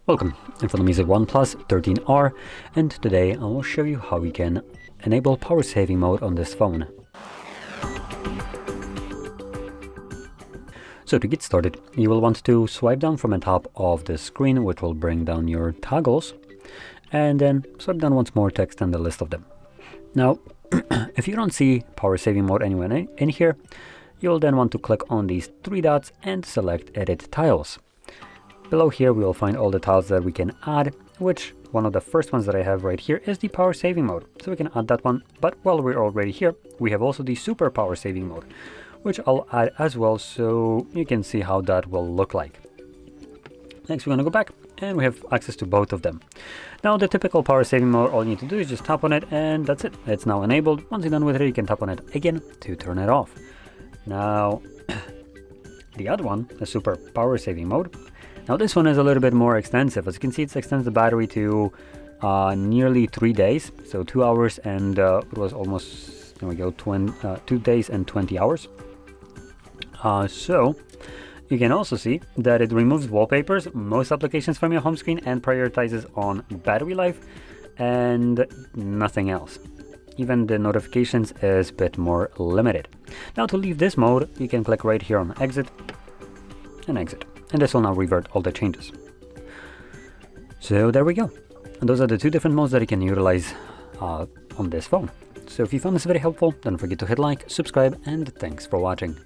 Welcome, in front of me is a OnePlus 13R, and today I will show you how we can enable power saving mode on this phone. So to get started, you will want to swipe down from the top of the screen, which will bring down your toggles, and then swipe down once more to extend the list of them. Now, if you don't see power saving mode anywhere in here, you'll then want to click on these three dots and select Edit Tiles. Below here we will find all the tiles that we can add, which one of the first ones that I have right here is the power saving mode. So we can add that one, but while we're already here, we have also the super power saving mode, which I'll add as well so you can see how that will look like. Next we're going to go back and we have access to both of them. Now the typical power saving mode, all you need to do is just tap on it and that's it. It's now enabled. Once you're done with it, you can tap on it again to turn it off. Now the other one, the super power saving mode. Now this one is a little bit more extensive. As you can see, it extends the battery to nearly 3 days, so 2 hours and it was almost, there we go, 2 days and 20 hours. So you can also see that it removes wallpapers, most applications from your home screen, and prioritizes on battery life and nothing else. Even the notifications is a bit more limited. Now to leave this mode, you can click right here on exit and exit. And this will now revert all the changes. So there we go. And those are the two different modes that you can utilize on this phone. So if you found this very helpful, don't forget to hit like, subscribe, and thanks for watching.